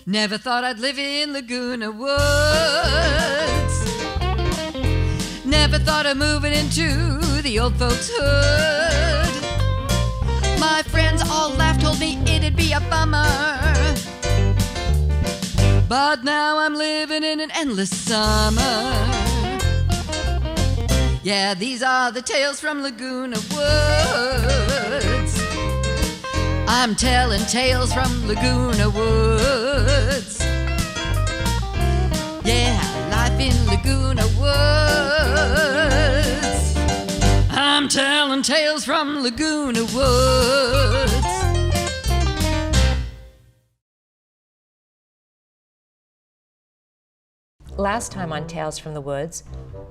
Never thought I'd live in Laguna Woods. Never thought of moving into the old folks' hood. My friends all laughed, told me it'd be a bummer. But now I'm living in an endless summer. Yeah, these are the tales from Laguna Woods. I'm telling tales from Laguna Woods. Yeah, life in Laguna Woods. I'm telling tales from Laguna Woods. Last time on Tales from the Woods,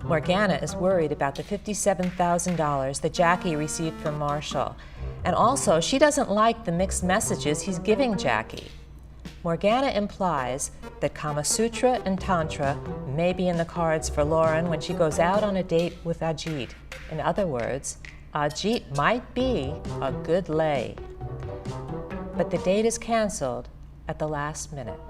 Morgana is worried about the $57,000 that Jackie received from Marshall. And also, she doesn't like the mixed messages he's giving Jackie. Morgana implies that Kama Sutra and Tantra may be in the cards for Lauren when she goes out on a date with Ajit. In other words, Ajit might be a good lay. But the date is canceled at the last minute.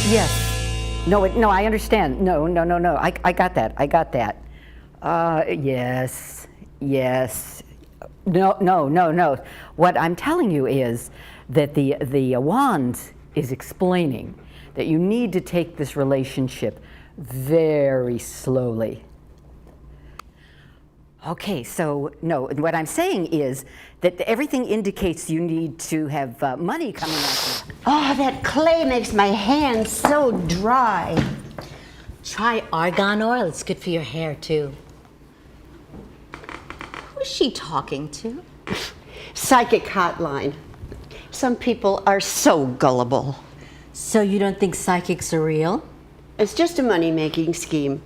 Yes. No, I understand. No. I got that. Yes. No. What I'm telling you is that the wand is explaining that you need to take this relationship very slowly. Okay, so no, what I'm saying is that everything indicates you need to have money coming out. Oh, that clay makes my hands so dry. Try argan oil, it's good for your hair too. Who's she talking to? Psychic hotline. Some people are so gullible. So you don't think psychics are real? It's just a money-making scheme.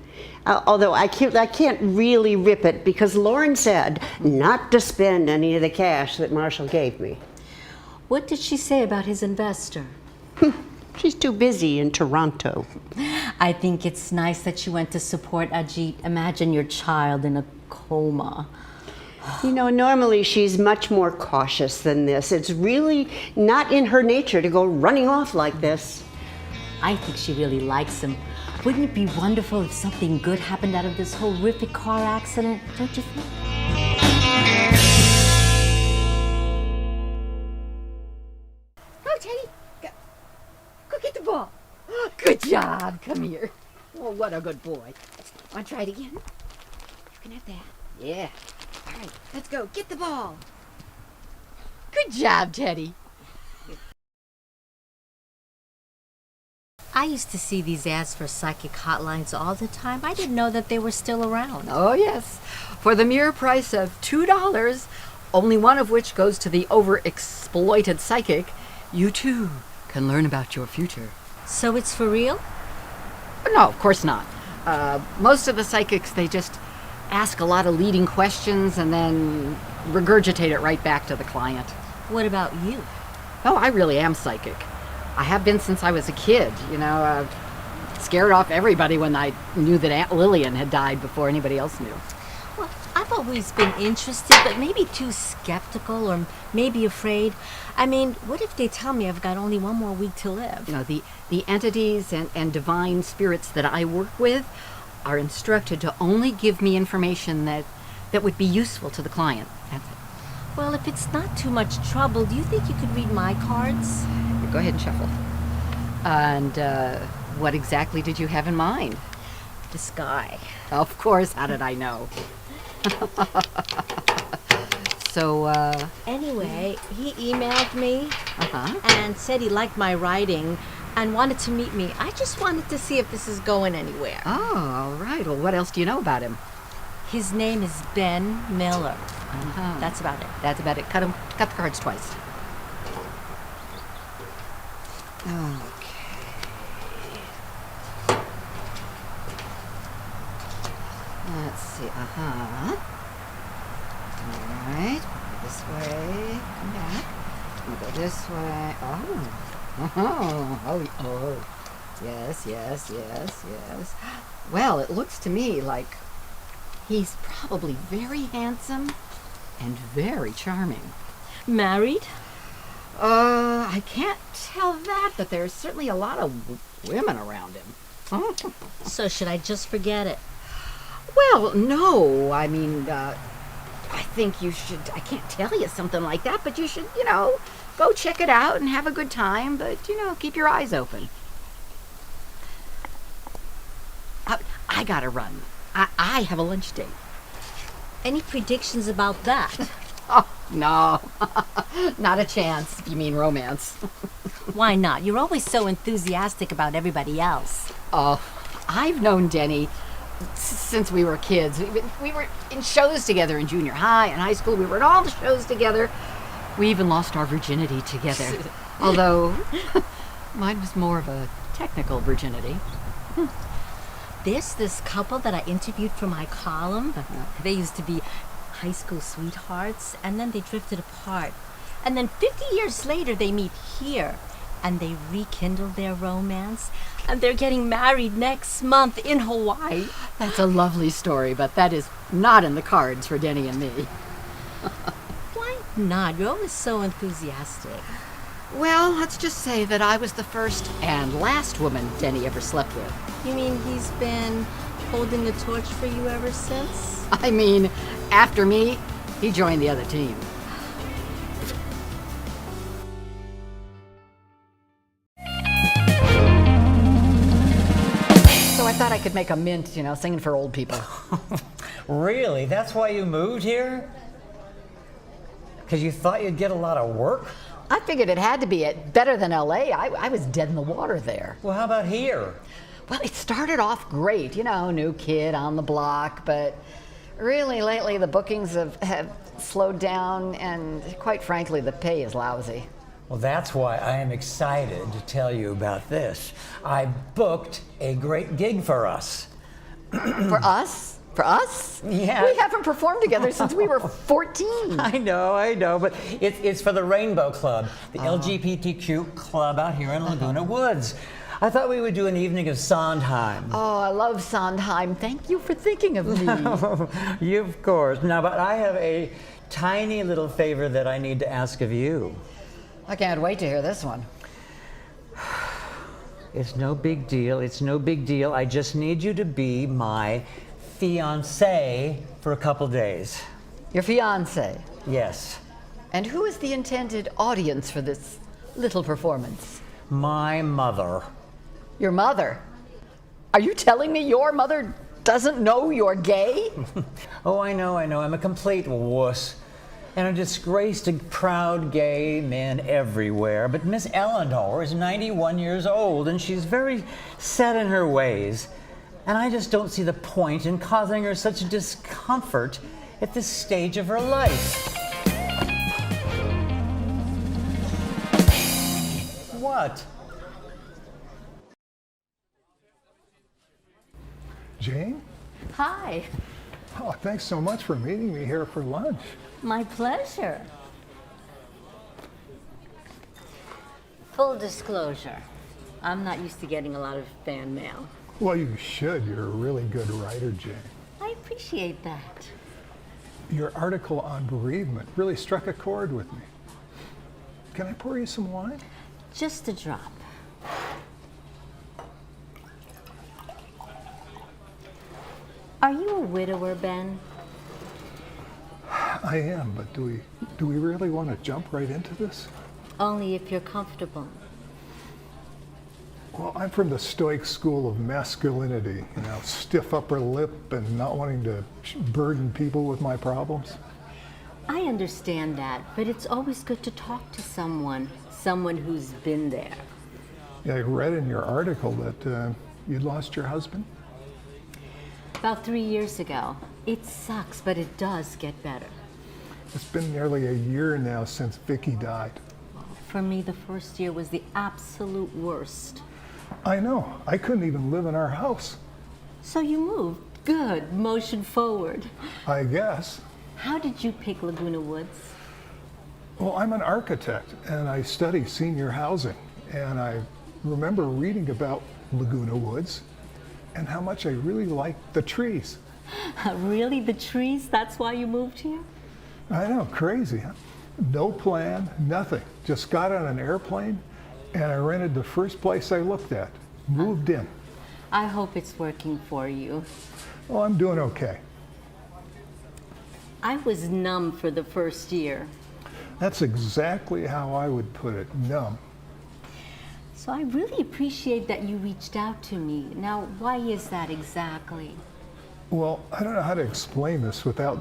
Although I can't really rip it because Lauren said not to spend any of the cash that Marshall gave me. What did she say about his investor? She's too busy in Toronto. I think it's nice that she went to support Ajit. Imagine your child in a coma. You know, normally she's much more cautious than this. It's really not in her nature to go running off like this. I think she really likes him. Wouldn't it be wonderful if something good happened out of this horrific car accident? Don't you think? Go, Teddy. Go get the ball. Good job. Come here. Oh, what a good boy. Want to try it again? You can have that. Yeah. All right, let's go. Get the ball. Good job, Teddy. I used to see these ads for psychic hotlines all the time. I didn't know that they were still around. Oh, yes. For the mere price of $2, only one of which goes to the overexploited psychic, you too can learn about your future. So it's for real? No, of course not. Most of the psychics, they just ask a lot of leading questions and then regurgitate it right back to the client. What about you? Oh, I really am psychic. I have been since I was a kid, scared off everybody when I knew that Aunt Lillian had died before anybody else knew. Well, I've always been interested, but maybe too skeptical or maybe afraid. I mean, what if they tell me I've got only one more week to live? The entities and divine spirits that I work with are instructed to only give me information that would be useful to the client. That's it. Well, if it's not too much trouble, do you think you could read my cards? Go ahead and shuffle. And what exactly did you have in mind? This guy. Of course, how did I know? So, Anyway, he emailed me and said he liked my writing and wanted to meet me. I just wanted to see if this is going anywhere. Oh, all right. Well, what else do you know about him? His name is Ben Miller. That's about it. That's about it. Cut the cards twice. Okay. Let's see. All right. This way. Come back. We'll go this way. Oh. Yes. Well, it looks to me like he's probably very handsome and very charming. Married? I can't tell that, but there's certainly a lot of women around him. So should I just forget it? Well, no. I mean, I think you should. I can't tell you something like that, but you should, go check it out and have a good time, but, keep your eyes open. I gotta run. I have a lunch date. Any predictions about that? Oh, no. Not a chance, if you mean romance. Why not? You're always so enthusiastic about everybody else. Oh, I've known Denny since we were kids. We were in shows together in junior high and high school. We were in all the shows together. We even lost our virginity together. Although, mine was more of a technical virginity. There's this couple that I interviewed for my column. They used to be high school sweethearts, and then they drifted apart. And then 50 years later, they meet here, and they rekindle their romance, and they're getting married next month in Hawaii. That's a lovely story, but that is not in the cards for Denny and me. Why not? You're always so enthusiastic. Well, let's just say that I was the first and last woman Denny ever slept with. You mean he's been holding the torch for you ever since? I mean, after me, he joined the other team. So I thought I could make a mint, singing for old people. Really? That's why you moved here? Because you thought you'd get a lot of work? I figured it had to be better than LA. I was dead in the water there. Well, how about here? Well, it started off great, new kid on the block, but really lately the bookings have slowed down, and quite frankly, the pay is lousy. Well, that's why I am excited to tell you about this. I booked a great gig for us. For us? For us? Yeah. We haven't performed together since we were 14. I know, but it's for the Rainbow Club, the LGBTQ club out here in Laguna Woods. I thought we would do an evening of Sondheim. Oh, I love Sondheim. Thank you for thinking of me. You, of course. Now, but I have a tiny little favor that I need to ask of you. I can't wait to hear this one. It's no big deal. It's no big deal. I just need you to be my fiancé for a couple days. Your fiancé? Yes. And who is the intended audience for this little performance? My mother. Your mother? Are you telling me your mother doesn't know you're gay? Oh, I know. I'm a complete wuss. And a disgraced and proud gay man everywhere. But Miss Eleanor is 91 years old, and she's very set in her ways. And I just don't see the point in causing her such discomfort at this stage of her life. What? Jane? Hi. Oh, thanks so much for meeting me here for lunch. My pleasure. Full disclosure, I'm not used to getting a lot of fan mail. Well, you should. You're a really good writer, Jane. I appreciate that. Your article on bereavement really struck a chord with me. Can I pour you some wine? Just a drop. Are you a widower, Ben? I am, but do we really want to jump right into this? Only if you're comfortable. Well, I'm from the Stoic school of masculinity, stiff upper lip and not wanting to burden people with my problems. I understand that, but it's always good to talk to someone who's been there. Yeah, I read in your article that you'd lost your husband. About 3 years ago. It sucks, but it does get better. It's been nearly a year now since Vicky died. For me, the first year was the absolute worst. I know. I couldn't even live in our house. So you moved. Good. Motion forward. I guess. How did you pick Laguna Woods? Well, I'm an architect and I study senior housing. And I remember reading about Laguna Woods and how much I really liked the trees. Really? The trees? That's why you moved here? I know, crazy, huh? No plan, nothing. Just got on an airplane and I rented the first place I looked at. Moved in. I hope it's working for you. Well, I'm doing okay. I was numb for the first year. That's exactly how I would put it, numb. So I really appreciate that you reached out to me. Now, why is that exactly? Well, I don't know how to explain this without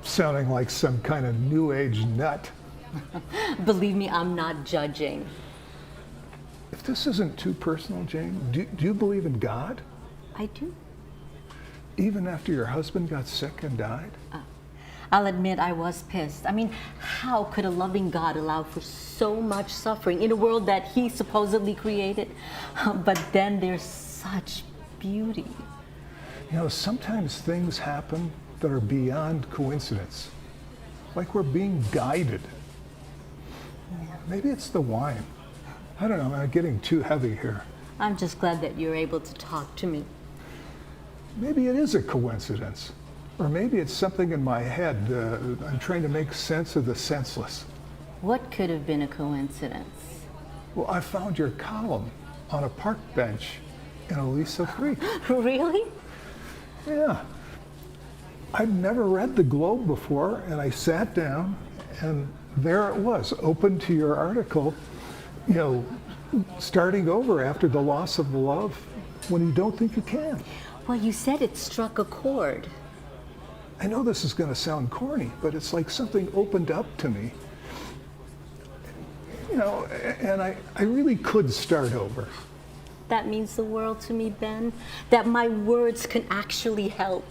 sounding like some kind of new age nut. Believe me, I'm not judging. If this isn't too personal, Jane, do you believe in God? I do. Even after your husband got sick and died? I'll admit I was pissed. I mean, how could a loving God allow for so much suffering in a world that he supposedly created? But then there's such beauty. You know, sometimes things happen that are beyond coincidence. Like we're being guided. Maybe it's the wine. I don't know, I'm getting too heavy here. I'm just glad that you're able to talk to me. Maybe it is a coincidence. Or maybe it's something in my head. I'm trying to make sense of the senseless. What could have been a coincidence? Well, I found your column on a park bench in Aliso Creek. Really? Yeah. I'd never read the Globe before, and I sat down, and there it was, open to your article, you know, starting over after the loss of love when you don't think you can. Well, you said it struck a chord. I know this is going to sound corny, but it's like something opened up to me. You know, and I really could start over. That means the world to me, Ben. That my words can actually help.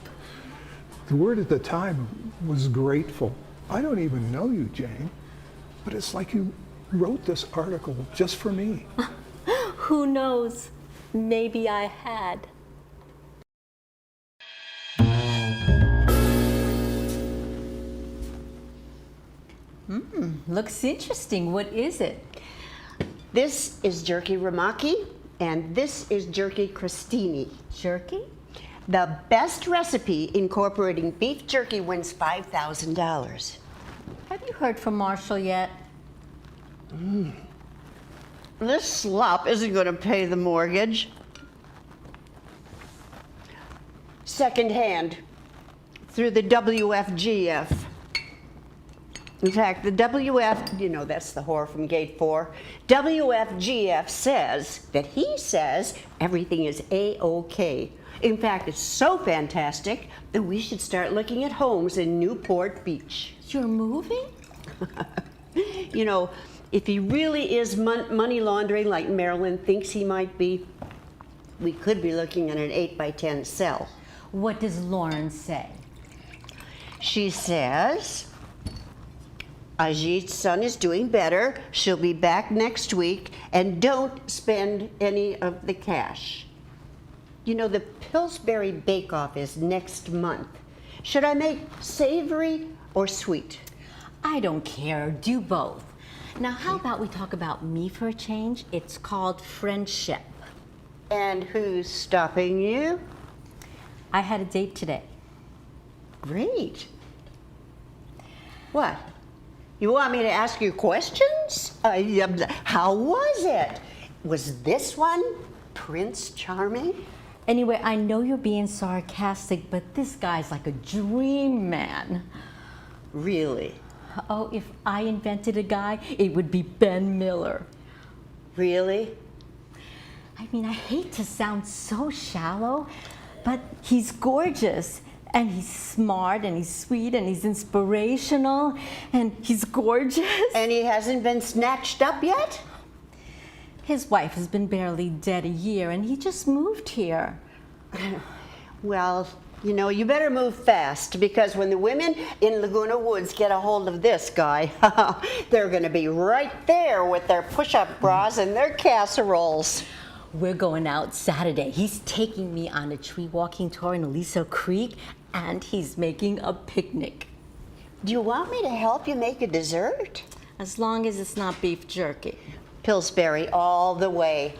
The word at the time was grateful. I don't even know you, Jane, but it's like you wrote this article just for me. Who knows? Maybe I had. Looks interesting. What is it? This is jerky ramaki, and this is jerky crostini. Jerky? The best recipe incorporating beef jerky wins $5,000. Have you heard from Marshall yet? This slop isn't going to pay the mortgage. Secondhand, through the WFGF. In fact, the WF, you know, that's the whore from Gate 4. WFGF says that he says everything is A-OK. In fact, it's so fantastic that we should start looking at homes in Newport Beach. You're moving? You know, if he really is money laundering like Marilyn thinks he might be, we could be looking at an 8x10 cell. What does Lauren say? She says, Ajit's son is doing better. She'll be back next week, and don't spend any of the cash. You know, the Pillsbury Bake-Off is next month. Should I make savory or sweet? I don't care. Do both. Now, how about we talk about me for a change? It's called friendship. And who's stopping you? I had a date today. Great. What? You want me to ask you questions? How was it? Was this one Prince Charming? Anyway, I know you're being sarcastic, but this guy's like a dream man. Really? Oh, if I invented a guy, it would be Ben Miller. Really? I mean, I hate to sound so shallow, but he's gorgeous. And he's smart, and he's sweet, and he's inspirational, and he's gorgeous. And he hasn't been snatched up yet? His wife has been barely dead a year, and he just moved here. Well, you know, you better move fast, because when the women in Laguna Woods get a hold of this guy, they're going to be right there with their push-up bras and their casseroles. We're going out Saturday. He's taking me on a tree walking tour in Aliso Creek, and he's making a picnic. Do you want me to help you make a dessert? As long as it's not beef jerky. Pillsbury all the way.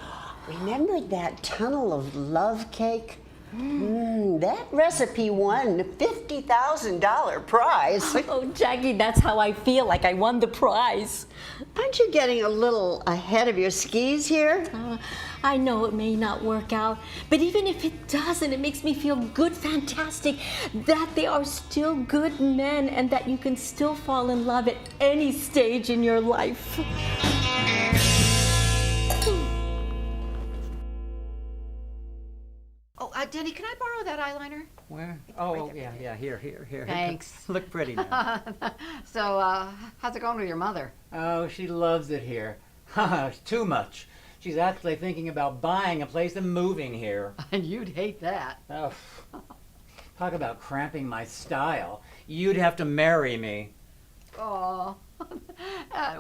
Remember that tunnel of love cake? That recipe won the $50,000 prize. Oh, Jackie, that's how I feel, like I won the prize. Aren't you getting a little ahead of your skis here? I know it may not work out, but even if it doesn't, it makes me feel good, fantastic, that they are still good men and that you can still fall in love at any stage in your life. Oh, Denny, can I borrow that eyeliner? Where? Oh, yeah, here. Thanks. Look pretty now. So, how's it going with your mother? Oh, she loves it here. Too much. She's actually thinking about buying a place and moving here. And you'd hate that. Oh, talk about cramping my style. You'd have to marry me. Oh,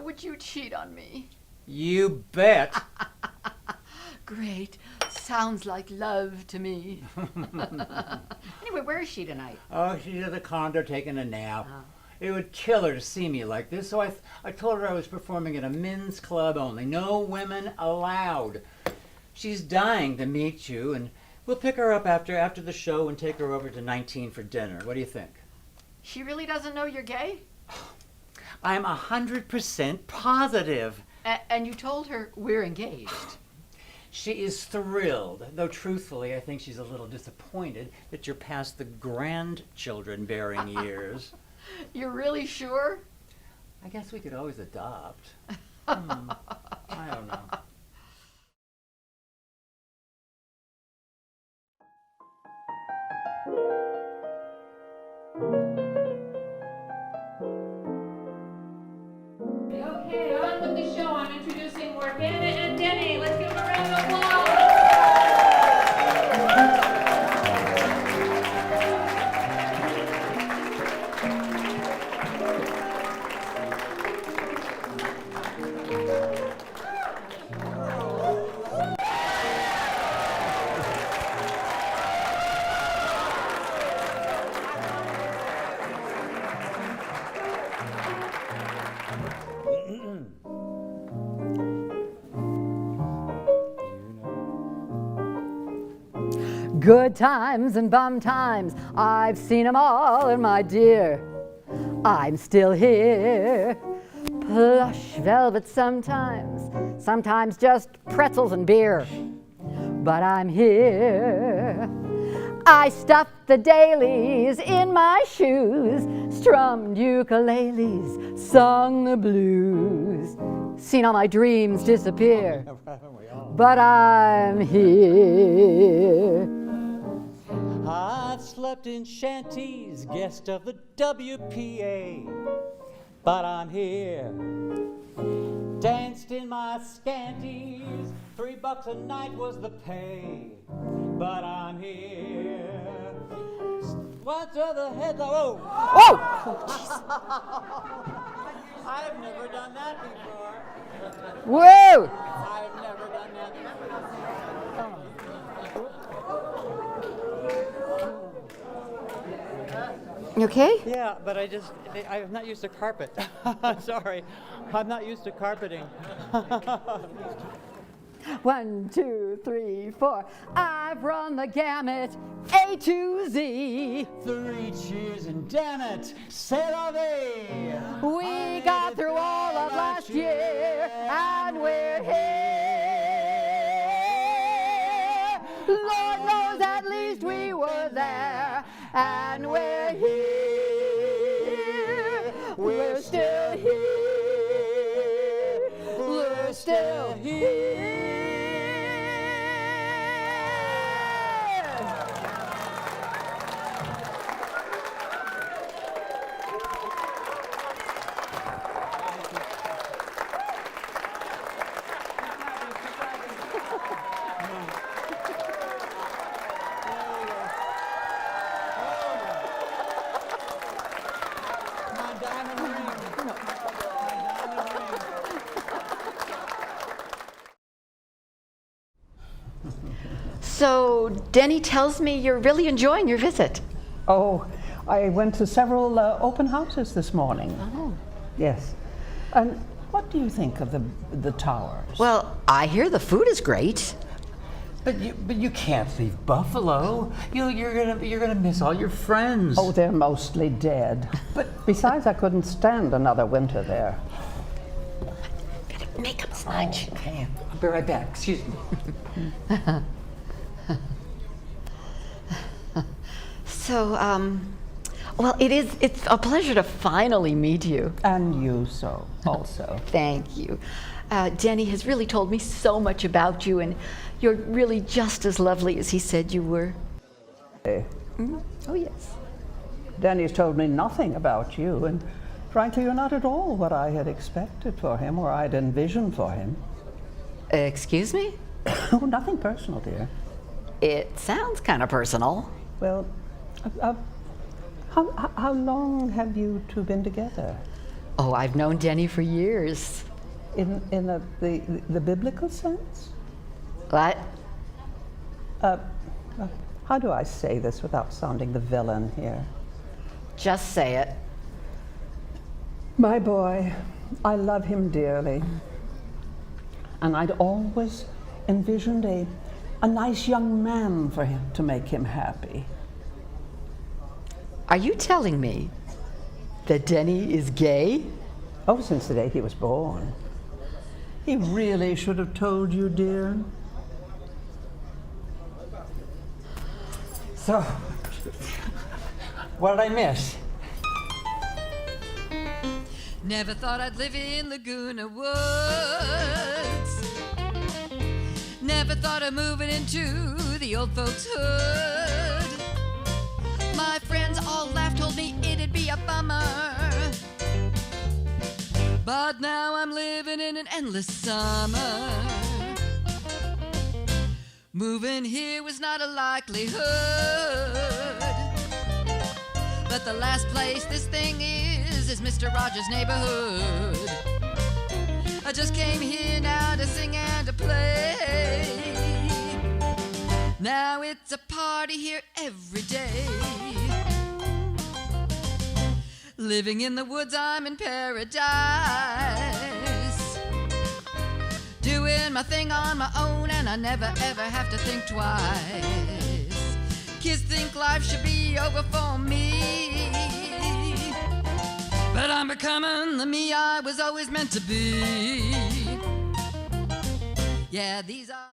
would you cheat on me? You bet. Great. Sounds like love to me. Anyway, where is she tonight? Oh, she's at the condo taking a nap. It would kill her to see me like this, so I told her I was performing at a men's club only. No women allowed. She's dying to meet you, and we'll pick her up after the show and take her over to 19 for dinner. What do you think? She really doesn't know you're gay? I'm 100% positive. And you told her we're engaged. She is thrilled, though truthfully I think she's a little disappointed that you're past the grandchildren bearing years. You're really sure? I guess we could always adopt. I don't know. Okay, on with the show. I'm introducing Morgana and Denny. Let's give them a round of applause. Good times and bum times, I've seen 'em all, and my dear, I'm still here. Plush velvet sometimes just pretzels and beer, but I'm here. I stuffed the dailies in my shoes, strummed ukuleles, sung the blues, seen all my dreams disappear, but I'm here. I've slept in shanties, guest of the WPA, but I'm here. Danced in my scanties, $3 a night was the pay, but I'm here. What's the head? Oh! I've never done that before. Whoa! I've never done that before. You okay? Yeah, but I'm not used to carpet. Sorry, I'm not used to carpeting. 1, 2, 3, 4. I've run the gamut, A to Z. 3 cheers and damn it, c'est la vie. We got through all of last year, and we're here. Lord knows at least we were there, and we're here. We're still here. We're still here. So, Denny tells me you're really enjoying your visit. Oh, I went to several open houses this morning. Oh. Yes. And what do you think of the towers? Well, I hear the food is great. But you can't leave Buffalo. You're gonna miss all your friends. Oh, they're mostly dead. But besides, I couldn't stand another winter there. Make up smudge. Okay, I'll be right back. Excuse me. So, well, it's a pleasure to finally meet you. And you so also. Thank you. Denny has really told me so much about you, and you're really just as lovely as he said you were. Oh, yes. Danny's told me nothing about you, and frankly, you're not at all what I had expected for him or I'd envisioned for him. Excuse me? Oh, nothing personal, dear. It sounds kind of personal. Well, how long have you two been together? Oh, I've known Denny for years. In the biblical sense? What? How do I say this without sounding the villain here? Just say it. My boy, I love him dearly. And I'd always envisioned a nice young man for him to make him happy. Are you telling me that Denny is gay? Oh, since the day he was born. He really should have told you, dear. So, what did I miss? Never thought I'd live in Laguna Woods. Never thought of moving into the old folks' hood. My friends all laughed, told me it'd be a bummer. But now I'm living in an endless summer. Moving here was not a likelihood. But the last place this thing is Mr. Rogers' neighborhood. I just came here now to sing and to play. Now it's a party here every day. Living in the woods, I'm in paradise. Doing my thing on my own, and I never ever have to think twice. Kids think life should be over for me, but I'm becoming the me I was always meant to be. Yeah, these are